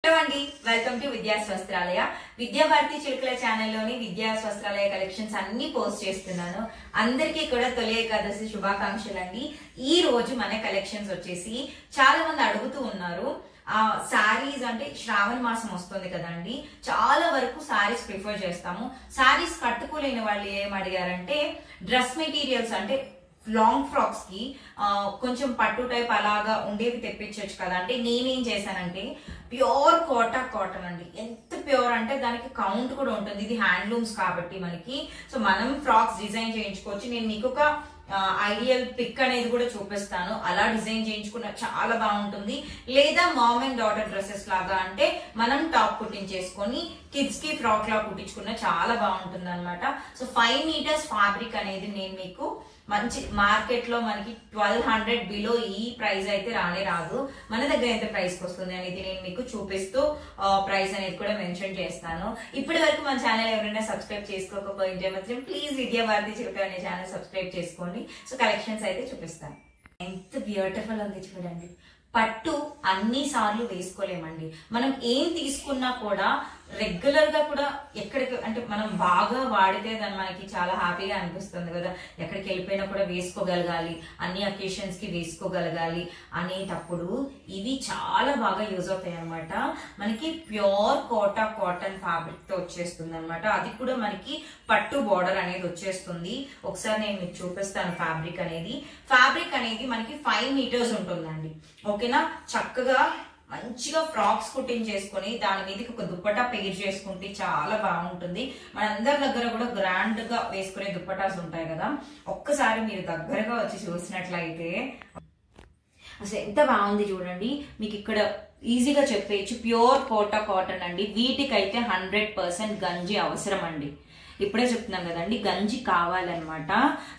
Hello అండి, welcome to విద్యా స్వస్త్రాలయ. విద్యాభారతి చిలుకల ఛానల్లోని విద్యా స్వస్త్రాలయ కలెక్షన్స్ అన్ని పోస్ట్ చేస్తున్నాను. అందరికీ కూడా తొలి ఏకాదశి శుభాకాంక్షలు అండి. ఈ రోజు మన కలెక్షన్స్ వచ్చేసి చాలా మంది అడుగుతూ ఉన్నారు. శారీస్ అంటే శ్రావణ మాసం వస్తుంది కదండి, చాలా వరకు శారీస్ ప్రిఫర్ చేస్తాము. శారీస్ కట్టుకోలేని వాళ్ళు ఏం అడిగారంటే డ్రెస్ మెటీరియల్స్ అంటే లాంగ్ ఫ్రాక్స్ కి కొంచెం పట్టు టైప్ అలాగా ఉండేవి తెప్పించవచ్చు కదా. అంటే నేనేం చేశానంటే ప్యూర్ కాటన్ అండి. ఎంత ప్యూర్ అంటే దానికి కౌంట్ కూడా ఉంటుంది. ఇది హ్యాండ్లూమ్స్ కాబట్టి మనకి సో మనం ఫ్రాక్స్ డిజైన్ చేయించుకోవచ్చు. నేను మీకు ఒక ఐడియల్ పిక్ అనేది కూడా చూపిస్తాను. అలా డిజైన్ చేయించుకున్న చాలా బాగుంటుంది. లేదా మామ్ అండ్ డాటర్ డ్రెస్సెస్ లాగా అంటే మనం టాప్ కుట్టించేసుకొని కిడ్స్ కి ఫ్రాక్ లా కుట్టించుకున్న చాలా బాగుంటుంది అనమాట. సో 5 మీటర్స్ ఫ్యాబ్రిక్ అనేది నేను మీకు మంచి మార్కెట్ లో మనకి 1200 బిలో ఈ ప్రైస్ అయితే రాదు. మన దగ్గర ఎంత ప్రైస్ కి వస్తుంది అనేది నేను మీకు చూపిస్తూ ప్రైస్ అనేది కూడా మెన్షన్ చేస్తాను. ఇప్పటి వరకు మన ఛానల్ ఎవరైనా సబ్స్క్రైబ్ చేసుకోకపోయింటే మాత్రం ప్లీజ్ విద్యాభారతి చిలుక అనే ఛానల్ సబ్స్క్రైబ్ చేసుకోండి. సో కలెక్షన్స్ అయితే చూపిస్తాను. ఎంత బ్యూటిఫుల్ ఉంది చూడండి. పట్టు అన్ని సార్లు వేసుకోలేమండి. మనం ఏం తీసుకున్నా కూడా రెగ్యులర్ గా కూడా ఎక్కడికి అంటే మనం బాగా వాడితే దాన్ని మనకి చాలా హ్యాపీగా అనిపిస్తుంది కదా. ఎక్కడికి వెళ్ళిపోయినా కూడా వేసుకోగలగాలి, అన్ని అకేషన్స్ కి వేసుకోగలగాలి అనేటప్పుడు ఇవి చాలా బాగా యూజ్ అవుతాయి అనమాట. మనకి ప్యూర్ కాటన్ ఫ్యాబ్రిక్ తో వచ్చేస్తుంది అనమాట. అది కూడా మనకి పట్టు బార్డర్ అనేది వచ్చేస్తుంది. ఒకసారి నేను మీకు చూపిస్తాను. ఫ్యాబ్రిక్ అనేది మనకి 5 మీటర్స్ ఉంటుందండి. ఓకేనా, చక్కగా మంచిగా ఫ్రాక్స్ కుట్టించేసుకొని దాని మీదకి ఒక దుప్పటా పేర్ చేసుకుంటే చాలా బాగుంటుంది. మనందరి దగ్గర కూడా గ్రాండ్ గా వేసుకునే దుప్పటాస్ ఉంటాయి కదా. ఒక్కసారి మీరు దగ్గరగా వచ్చి చూసినట్లయితే అసలు ఎంత బాగుంది చూడండి. మీకు ఇక్కడ ఈజీగా చెప్పేయచ్చు ప్యూర్ కాటన్ అండి. వీటికైతే 100% గంజి అవసరం అండి. ఇప్పుడే చెప్తున్నాం కదండి, గంజి కావాలన్నమాట.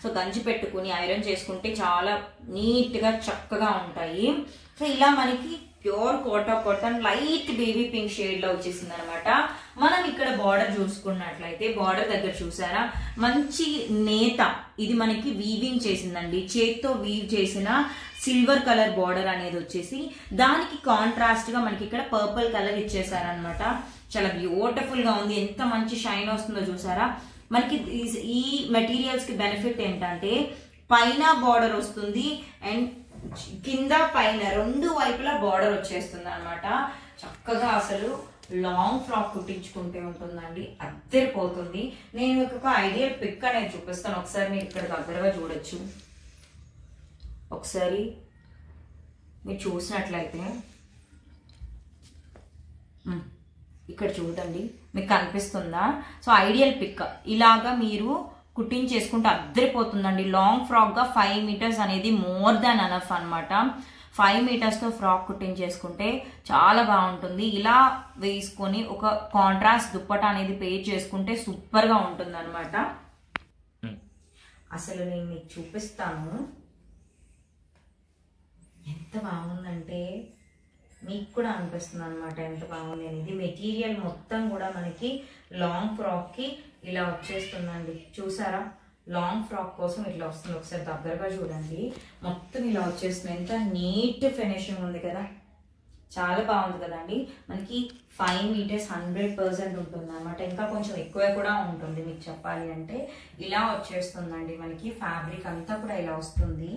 సో గంజి పెట్టుకుని ఐరన్ చేసుకుంటే చాలా నీట్ గా చక్కగా ఉంటాయి. సో ఇలా మనకి pure cotton light baby pink shade లో వచ్చేసింది అనమాట. మనం ఇక్కడ బార్డర్ చూసుకున్నట్లయితే బార్డర్ దగ్గర చూసారా మంచి నేత, ఇది మనకి వీవింగ్ చేసిందండి. చేత్తో వీవ్ చేసిన సిల్వర్ కలర్ బార్డర్ అనేది వచ్చేసి దానికి కాంట్రాస్ట్ గా మనకి ఇక్కడ పర్పుల్ కలర్ ఇచ్చేసారనమాట. చాలా బ్యూటిఫుల్ గా ఉంది. ఎంత మంచి షైన్ వస్తుందో చూసారా. మనకి ఈ మెటీరియల్స్ కి బెనిఫిట్ ఏంటంటే పైన బార్డర్ వస్తుంది అండ్ కింద పైన రెండు వైపులా బార్డర్ వచ్చేస్తుంది అనమాట. చక్కగా అసలు లాంగ్ ఫ్రాక్ కుట్టించుకుంటే ఉంటుందండి, అద్దరిపోతుంది. నేను ఒక ఐడియల్ పిక్ అనేది చూపిస్తాను. ఒకసారి మీరు ఇక్కడ దగ్గరగా చూడొచ్చు. ఒకసారి మీరు చూసినట్లయితే ఇక్కడ చూడండి, మీకు కనిపిస్తుందా? సో ఐడియల్ పిక్ ఇలాగా మీరు కుట్టించేసుకుంటే అద్దరిపోతుందండి. లాంగ్ ఫ్రాక్ గా 5 మీటర్స్ అనేది మోర్ దాన్ ఎనఫ్ అనమాట. 5 మీటర్స్ తో ఫ్రాక్ కుట్టించేసుకుంటే చాలా బాగుంటుంది. ఇలా వేసుకొని ఒక కాంట్రాస్ట్ దుప్పట అనేది పేర్ చేసుకుంటే సూపర్ గా ఉంటుంది అనమాట. అసలు నేను మీకు చూపిస్తాను. ఎంత బాగుందంటే మీకు కూడా అనిపిస్తుంది అనమాట ఎంత బాగుంది అనేది. మెటీరియల్ మొత్తం కూడా మనకి లాంగ్ ఫ్రాక్ కి ఇలా వచ్చేస్తుందండి. చూసారా, లాంగ్ ఫ్రాక్ కోసం ఇట్లా వస్తుంది. ఒకసారి దగ్గరగా చూడండి, మొత్తం ఇలా వచ్చేస్తుంది. ఎంత నీట్ ఫినిషింగ్ ఉంది కదా, చాలా బాగుంది కదండి. మనకి 5 మీటర్స్ 100% ఉంటుంది అనమాట. ఇంకా కొంచెం ఎక్కువ కూడా ఉంటుంది మీకు చెప్పాలి అంటే. ఇలా వచ్చేస్తుందండి మనకి. ఫ్యాబ్రిక్ అంతా కూడా ఇలా వస్తుంది.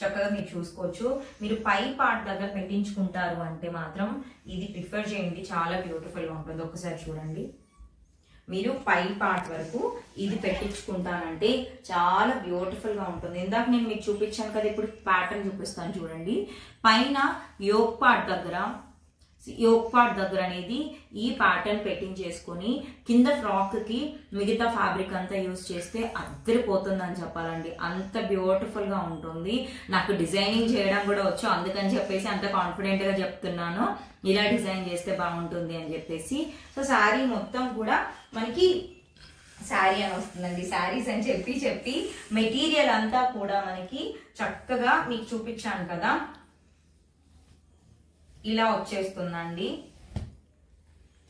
చక్కగా మీరు చూసుకోవచ్చు. మీరు పై పార్ట్ దగ్గర పెట్టించుకుంటారు అంటే మాత్రం ఇది ప్రిఫర్ చేయండి, చాలా బ్యూటిఫుల్ గా ఉంటుంది. ఒకసారి చూడండి, మీరు పై పార్ట్ వరకు ఇది పెట్టించుకుంటానంటే చాలా బ్యూటిఫుల్ గా ఉంటుంది. ఇందాక నేను మీకు చూపించాను కదా, ఇప్పుడు ప్యాటర్న్ చూపిస్తాను చూడండి. పైన యోక్ పార్ట్ దగ్గర అనేది ఈ ప్యాటర్న్ పెట్టించేసుకొని కింద ఫ్రాక్ కి మిగతా ఫ్యాబ్రిక్ అంతా యూజ్ చేస్తే అద్దరిపోతుంది అని చెప్పాలండి. అంత బ్యూటిఫుల్ గా ఉంటుంది. నాకు డిజైనింగ్ చేయడం కూడా వచ్చు, అందుకని చెప్పేసి అంత కాన్ఫిడెంట్ గా చెప్తున్నాను. ఇలా డిజైన్ చేస్తే బాగుంటుంది అని చెప్పేసి. సో శారీ మొత్తం కూడా మనకి శారీ అని వస్తుందండి. శారీస్ అని చెప్పి మెటీరియల్ అంతా కూడా మనకి చక్కగా మీకు చూపించాను కదా, ఇలా వచ్చేస్తుందండి.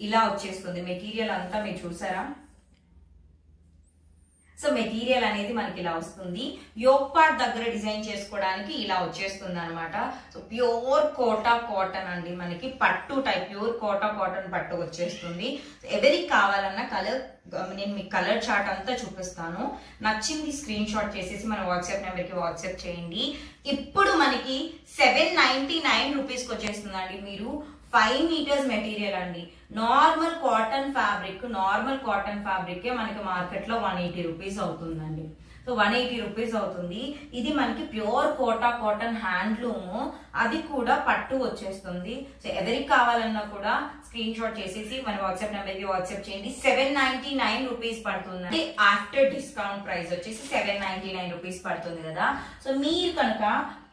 ఇలా వచ్చేస్తుంది మెటీరియల్ అంతా. మీరు చూసారా, సో మెటీరియల్ అనేది మనకి ఇలా వస్తుంది. యోక్ పార్ట్ దగ్గర డిజైన్ చేసుకోవడానికి ఇలా వచ్చేస్తుంది అనమాట. సో ప్యూర్ కోటా కాటన్ అండి, మనకి పట్టు టైప్ ప్యూర్ కోటా కాటన్ పట్టు వచ్చేస్తుంది. ఎవరికి కావాలన్నా కలర్ నేను మీకు కలర్ చార్ట్ అంతా చూపిస్తాను. నచ్చింది స్క్రీన్ షాట్ చేసేసి మన వాట్సాప్ నెంబర్కి వాట్సాప్ చేయండి. ఇప్పుడు మనకి 799 రూపీస్కి వచ్చేస్తుందండి. మీరు 5 మీటర్స్ మెటీరియల్ అండి. నార్మల్ కాటన్ ఫ్యాబ్రిక్ మనకి మార్కెట్ లో 180 రూపీస్ అవుతుందండి. సో 180 రూపీస్ అవుతుంది. ఇది మనకి ప్యూర్ కోటా కాటన్ హ్యాండ్లూమ్, అది కూడా పట్టు వచ్చేస్తుంది. సో ఎవరికి కావాలన్నా కూడా స్క్రీన్ షాట్ చేసేసి మన వాట్సాప్ నెంబర్ కి వాట్సాప్ చేయండి. 799 రూపీస్ పడుతుంది. ఆఫ్టర్ డిస్కౌంట్ ప్రైస్ వచ్చేసి 799 రూపీస్ పడుతుంది కదా. సో మీరు కనుక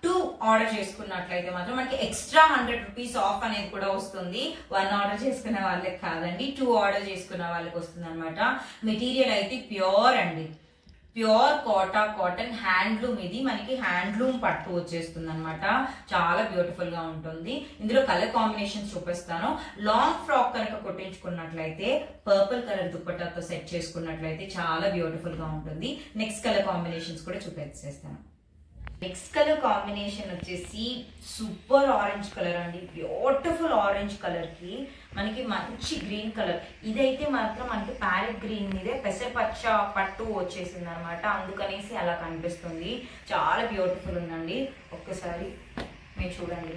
2 ఆర్డర్ చేసుకున్నట్లయితే మాత్రం మనకి ఎక్స్ట్రా 100 రూపీస్ ఆఫ్ అనేది కూడా వస్తుంది. 1 ఆర్డర్ చేసుకున్న వాళ్ళకి కాదండి, 2 ఆర్డర్ చేసుకున్న వాళ్ళకి వస్తుంది అనమాట. మెటీరియల్ అయితే ప్యూర్ అండి, ప్యూర్ కోటా కాటన్ హ్యాండ్లూమ్. ఇది మనకి హ్యాండ్లూమ్ పట్టు వచ్చేస్తుంది అనమాట. చాలా బ్యూటిఫుల్ గా ఉంటుంది. ఇందులో కలర్ కాంబినేషన్స్ చూపిస్తాను. లాంగ్ ఫ్రాక్ కనుక కుట్టించుకున్నట్లయితే పర్పుల్ కలర్ దుప్పటాతో సెట్ చేసుకున్నట్లయితే చాలా బ్యూటిఫుల్ గా ఉంటుంది. నెక్స్ట్ కలర్ కాంబినేషన్స్ కూడా చూపించేస్తాను. నెక్స్ట్ కలర్ కాంబినేషన్ వచ్చేసి సూపర్ ఆరెంజ్ కలర్ అండి. బ్యూటిఫుల్ ఆరెంజ్ కలర్ కి మనకి మంచి గ్రీన్ కలర్. ఇదైతే మాత్రం మనకి ప్యారెట్ గ్రీన్ మీదే పెసరపచ్చ పట్టు వచ్చేసింది అనమాట, అందుకనేసి అలా కనిపిస్తుంది. చాలా బ్యూటిఫుల్ ఉందండి. ఒక్కసారి మీరు చూడండి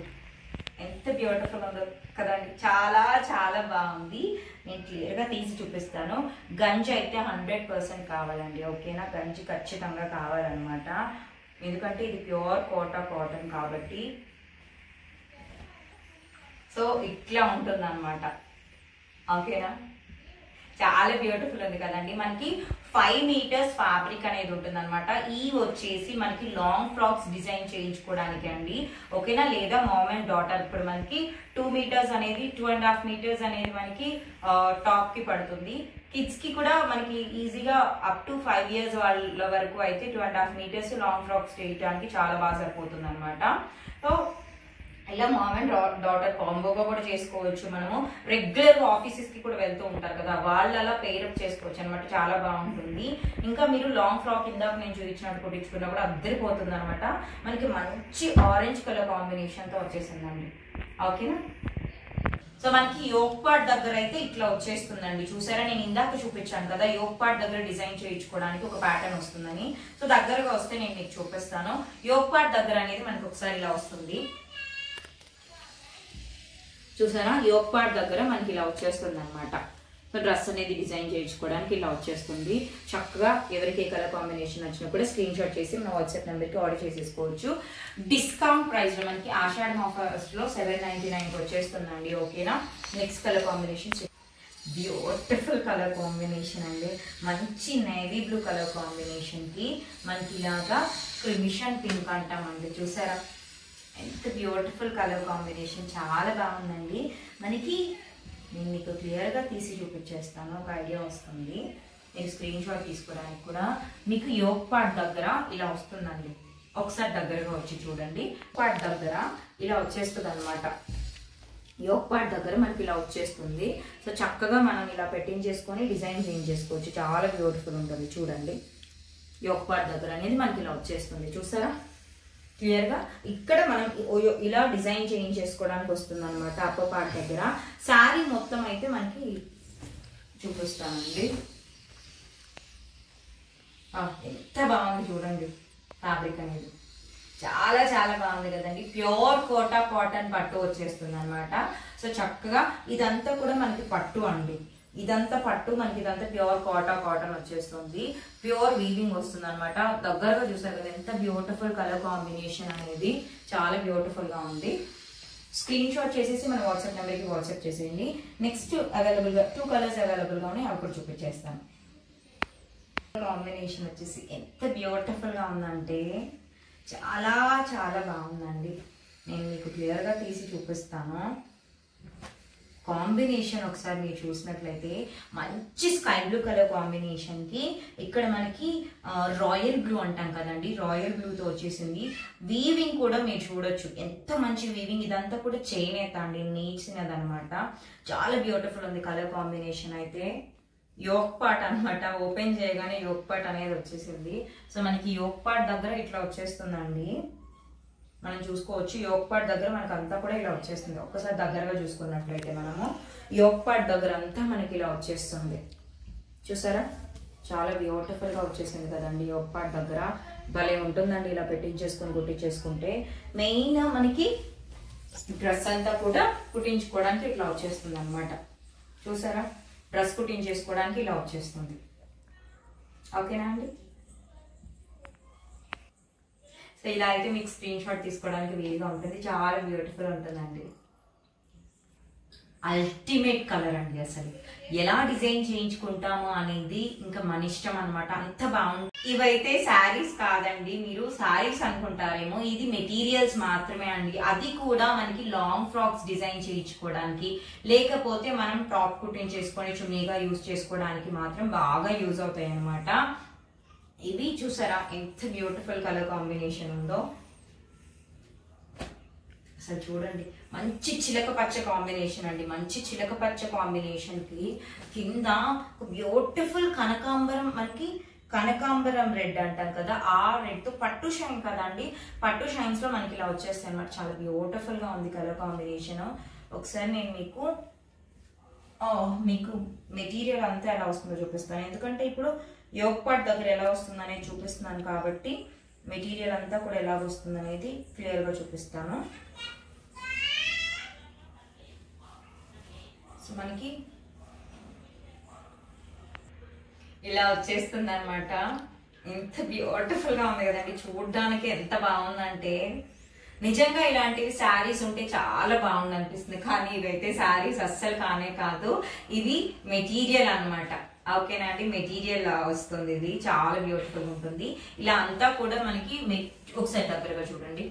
ఎంత బ్యూటిఫుల్ ఉందో కదండి. చాలా చాలా బాగుంది. నేను క్లియర్ గా తీసి చూపిస్తాను. గంజి అయితే 100% కావాలండి, ఓకేనా. గంజి ఖచ్చితంగా కావాలన్నమాట, ఎందుకంటే ఇది ప్యూర్ కోటా కాటన్ కాబట్టి. సో ఇట్లా ఉంటుంది అనమాట, ఓకేనా. చాలా బ్యూటిఫుల్ ఉంది కదండి. మనకి 5 మీటర్స్ ఫ్యాబ్రిక్ అనేది ఉంటుంది అనమాట. ఈ వచ్చేసి మనకి లాంగ్ ఫ్రాక్స్ డిజైన్ చేయించుకోవడానికి అండి, ఓకేనా. లేదా మామ్ అండ్ డాటర్. ఇప్పుడు మనకి 2 మీటర్స్ అనేది 2.5 మీటర్స్ అనేది మనకి టాప్ కి పడుతుంది. కిడ్స్ కి కూడా మనకి ఈజీగా అప్ టు 5 ఇయర్స్ వాళ్ళ వరకు అయితే 2.5 మీటర్స్ లాంగ్ ఫ్రాక్స్ చేయడానికి చాలా బాగా సరిపోతుంది అనమాట. సో ఇలా మామ్ అండ్ డాటర్ కాంబోగా కూడా చేసుకోవచ్చు. మనము రెగ్యులర్ ఆఫీసెస్ కి కూడా వెళ్తూ ఉంటారు కదా, వాళ్ళు అలా పేరప్ చేసుకోవచ్చు అనమాట. చాలా బాగుంటుంది. ఇంకా మీరు లాంగ్ ఫ్రాక్ ఇందాక నేను చూపించినట్టు కుట్టించుకున్నా కూడా అద్దరిపోతుంది అనమాట. మనకి మంచి ఆరెంజ్ కలర్ కాంబినేషన్ తో వచ్చేసిందండి, ఓకేనా. సో మనకి యోక్ పార్ట్ దగ్గర అయితే ఇట్లా వచ్చేస్తుందండి. చూసారా, నేను ఇందాక చూపించాను కదా యోక్ పార్ట్ దగ్గర డిజైన్ చేయించుకోవడానికి ఒక ప్యాటర్న్ వస్తుందని. సో దగ్గరగా వస్తే నేను మీకు చూపిస్తాను. యోక్ పార్ట్ దగ్గర అనేది మనకి ఒకసారి ఇలా వస్తుంది, చూసారా. యోక్ పార్ట్ దగ్గర మనకి ఇలా వచ్చేస్తుంది అనమాట. సో డ్రెస్ అనేది డిజైన్ చేయించుకోవడానికి ఇలా వచ్చేస్తుంది. చక్కగా ఎవరికి ఏ కలర్ కాంబినేషన్ వచ్చినా కూడా స్క్రీన్ షాట్ చేసి మన వాట్సాప్ నెంబర్కి ఆర్డర్ చేసేసుకోవచ్చు. డిస్కౌంట్ ప్రైస్ లో మనకి ఆషాఢం ఆఫర్స్ లో 799 వచ్చేస్తుందండి, ఓకేనా. Next colour combination beautiful colour combination అండి. మంచి నేవీ బ్లూ కలర్ కాంబినేషన్ కి మనకి ఇలాగా క్రిమిషన్ పింక్ అంటామండి. చూసారా ఎంత బ్యూటిఫుల్ కలర్ కాంబినేషన్, చాలా బాగుందండి. మనకి నేను మీకు క్లియర్గా తీసి చూపించేస్తాను, ఒక ఐడియా వస్తుంది. నేను స్క్రీన్ షాట్ తీసుకోవడానికి కూడా. మీకు యోక్ పార్ట్ దగ్గర ఇలా వస్తుందండి, ఒకసారి దగ్గరగా వచ్చి చూడండి. పార్ట్ దగ్గర ఇలా వచ్చేస్తుంది అనమాట. యోక్ పార్ట్ దగ్గర మనకి ఇలా వచ్చేస్తుంది. సో చక్కగా మనం ఇలా పెట్టించేసుకొని డిజైన్ చేంజ్ చేసుకోవచ్చు. చాలా బ్యూటిఫుల్ ఉంటుంది చూడండి. యోక్ పార్ట్ దగ్గర అనేది మనకి ఇలా వచ్చేస్తుంది, చూసారా క్లియర్ గా. ఇక్కడ మనం ఇలా డిజైన్ చేంజ్ చేసుకోవడానికి వస్తుంది అనమాట. అప్పర్ పార్ట్ దగ్గర శారీ మొత్తం అయితే మనకి చూపిస్తానండి. ఎంత బాగుంది చూడండి ఫ్యాబ్రిక్ అనేది, చాలా చాలా బాగుంది కదండి. ప్యూర్ కోటా కాటన్ పట్టు వచ్చేస్తుంది అనమాట. సో చక్కగా ఇదంతా కూడా మనకి పట్టు అండి, ఇదంతా పట్టు మనకి, ఇదంతా ప్యూర్ కోటా కాటన్ వచ్చేస్తుంది. ప్యూర్ వీవింగ్ వస్తుంది అనమాట. దగ్గరగా చూసారు కదా ఎంత బ్యూటిఫుల్ కలర్ కాంబినేషన్ అనేది, చాలా బ్యూటిఫుల్ గా ఉంది. స్క్రీన్ షాట్ చేసేసి మన వాట్సాప్ నెంబర్కి వాట్సాప్ చేసేయండి. నెక్స్ట్ అవైలబుల్ గా 2 కలర్స్ అవైలబుల్ గా ఉన్నాయి, అవి కూడా చూపించేస్తాను. కాంబినేషన్ వచ్చేసి ఎంత బ్యూటిఫుల్ గా ఉందంటే చాలా చాలా బాగుందండి. నేను మీకు క్లియర్ గా తీసి చూపిస్తాను. కాంబినేషన్ ఒకసారి మీరు చూసినట్లయితే మంచి స్కై బ్లూ కలర్ కాంబినేషన్ కి ఇక్కడ మనకి రాయల్ బ్లూ అంటాం కదండి, రాయల్ బ్లూ తో వచ్చేసింది. వీవింగ్ కూడా మీరు చూడొచ్చు ఎంత మంచి వీవింగ్. ఇదంతా కూడా చేనేత అండి, నేర్చినది అనమాట. చాలా బ్యూటిఫుల్ ఉంది కలర్ కాంబినేషన్ అయితే. యోక్ పార్ట్ అనమాట. ఓపెన్ చేయగానే యోక్ పార్ట్ అనేది వచ్చేసింది. సో మనకి యోక్ పార్ట్ దగ్గర ఇట్లా వచ్చేస్తుందండి. మనం చూసుకోవచ్చు యోక్ పార్ట్ దగ్గర మనకు అంతా కూడా ఇలా వచ్చేస్తుంది. ఒక్కసారి దగ్గరగా చూసుకున్నట్లయితే మనము యోక్ పార్ట్ దగ్గర అంతా మనకి ఇలా వచ్చేస్తుంది. చూసారా, చాలా బ్యూటిఫుల్ గా వచ్చేసింది కదండి. యోక్ పార్ట్ దగ్గర భలే ఉంటుందండి ఇలా పెట్టించేసుకుని కుట్టించేసుకుంటే. మెయిన్ మనకి డ్రెస్ అంతా కూడా కుట్టించుకోవడానికి ఇట్లా వచ్చేస్తుంది అనమాట. చూసారా, డ్రెస్ కుట్టించేసుకోవడానికి ఇలా వచ్చేస్తుంది. ఓకేనా అండి? సో ఇలా అయితే మీకు స్క్రీన్ షాట్ తీసుకోవడానికి వీలుగా ఉంటుంది. చాలా బ్యూటిఫుల్ ఉంటుందండి. అల్టిమేట్ కలర్ అండి. అసలు ఎలా డిజైన్ చేయించుకుంటాము అనేది ఇంకా మన ఇష్టం అనమాట. అంత బాగుంటుంది. ఇవైతే శారీస్ కాదండి, మీరు శారీస్ అనుకుంటారేమో. ఇది మెటీరియల్స్ మాత్రమే అండి. అది కూడా మనకి లాంగ్ ఫ్రాక్స్ డిజైన్ చేయించుకోవడానికి, లేకపోతే మనం టాప్ కుట్టించేసుకొని చున్నీగా యూజ్ చేసుకోవడానికి మాత్రం బాగా యూజ్ అవుతాయి అనమాట. ఇవి చూసారా ఎంత బ్యూటిఫుల్ కలర్ కాంబినేషన్ ఉందో. అసలు చూడండి, మంచి చిలక పచ్చ కాంబినేషన్ అండి. మంచి చిలక పచ్చ కాంబినేషన్ కి కింద బ్యూటిఫుల్ కనకాంబరం, మనకి కనకాంబరం రెడ్ అంటారు కదా, ఆ రెడ్ తో పట్టు షైన్ కదండి. పట్టు షైన్స్ లో మనకి ఇలా వచ్చేస్తాయి అనమాట. చాలా బ్యూటిఫుల్ గా ఉంది కలర్ కాంబినేషన్. ఒకసారి నేను మీకు మెటీరియల్ అంతా ఎలా వస్తుందో చూపిస్తాను. ఎందుకంటే ఇప్పుడు యోక్ పార్ట్ దగ్గర ఎలా వస్తుంది అనేది చూపిస్తున్నాను కాబట్టి మెటీరియల్ అంతా కూడా ఎలా వస్తుంది అనేది క్లియర్ గా చూపిస్తాను. సో మనకి ఇలా వచ్చేస్తుంది అనమాట. ఎంత బ్యూటిఫుల్ గా ఉంది కదండి. చూడడానికి ఎంత బాగుందంటే నిజంగా ఇలాంటివి శారీస్ ఉంటే చాలా బాగుంది అనిపిస్తుంది. కానీ ఇవైతే శారీస్ అస్సలు కానే కాదు, ఇవి మెటీరియల్ అనమాట. ఓకేనా అండి? మెటీరియల్ వస్తుంది. ఇది చాలా బ్యూటిఫుల్ ఉంటుంది. ఇలా అంతా కూడా మనకి ఒకసారి దగ్గరగా చూడండి.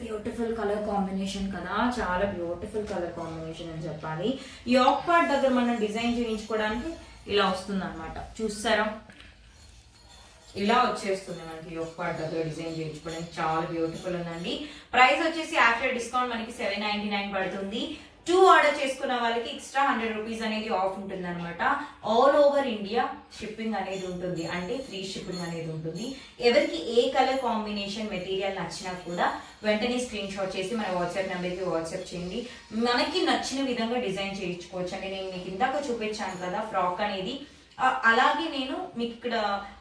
బ్యూటిఫుల్ కలర్ కాంబినేషన్ కదా, చాలా బ్యూటిఫుల్ కలర్ కాంబినేషన్ అని చెప్పాలి. యోక్ పార్ట్ దగ్గర మనం డిజైన్ చేయించుకోవడానికి ఇలా వస్తుంది అనమాట. చూస్తారా, ఇలా వచ్చేస్తుంది మనకి యోక్ పార్ట్ దగ్గర డిజైన్ చేయించుకోవడానికి. చాలా బ్యూటిఫుల్ ఉందండి. ప్రైస్ వచ్చేసి ఆఫ్టర్ డిస్కౌంట్ మనకి 799 పడుతుంది. 2 ఆర్డర్ చేసుకున్న వాళ్ళకి ఎక్స్ట్రా 100 రూపీస్ అనేది ఆఫ్ ఉంటుంది అనమాట. ఆల్ ఓవర్ ఇండియా షిప్పింగ్ అనేది ఉంటుంది, అంటే ఫ్రీ షిప్పింగ్ అనేది ఉంటుంది. ఎవరికి ఏ కలర్ కాంబినేషన్ మెటీరియల్ నచ్చినా కూడా వెంటనే స్క్రీన్ షాట్ చేసి మన వాట్సాప్ నెంబర్కి వాట్సాప్ చేయండి. మనకి నచ్చిన విధంగా డిజైన్ చేయించుకోవచ్చు అండి. నేను మీకు ఇందాక చూపించాను కదా ఫ్రాక్ అనేది, అలాగే నేను మీకు ఇక్కడ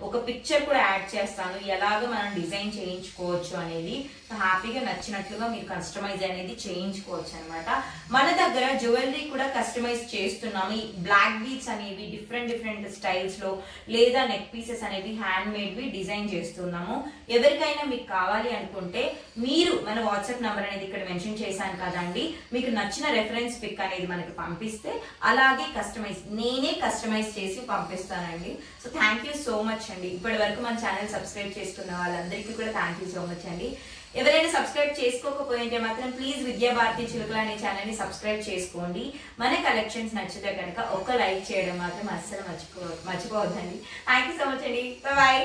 ఒక పిక్చర్ కూడా యాడ్ చేస్తాను ఎలాగ మనం డిజైన్ చేయించుకోవచ్చు అనేది. హ్యాపీగా నచ్చినట్లుగా మీరు కస్టమైజ్ అనేది చేయించుకోవచ్చు అనమాట. మన దగ్గర జ్యువెలరీ కూడా కస్టమైజ్ చేస్తున్నాము. ఈ బ్లాక్ బీడ్స్ అనేవి డిఫరెంట్ స్టైల్స్ లో, లేదా నెక్ పీసెస్ అనేవి హ్యాండ్ మేడ్ వి డిజైన్ చేస్తున్నాము. ఎవరికైనా మీకు కావాలి అనుకుంటే మీరు మన వాట్సాప్ నంబర్ అనేది ఇక్కడ మెన్షన్ చేశాను కదండి, మీకు నచ్చిన రెఫరెన్స్ పిక్ అనేది మనకి పంపిస్తే అలాగే నేనే కస్టమైజ్ చేసి పంపిస్తానండి. So thank you so much అండి. ఇప్పటి వరకు మన ఛానల్ సబ్స్క్రైబ్ చేసుకున్న వాళ్ళందరికీ కూడా థ్యాంక్ యూ సో మచ్ అండి. ఎవరైనా సబ్స్క్రైబ్ చేసుకోకపోయింటే మాత్రం ప్లీజ్ విద్యాభారతి చిలుకల అనే ఛానల్ ని సబ్స్క్రైబ్ చేసుకోండి. మన కలెక్షన్స్ నచ్చితే కనుక ఒక లైక్ చేయడం మాత్రం అస్సలు మర్చిపోవద్దండి. థ్యాంక్ యూ సో మచ్ అండి. బాయ్.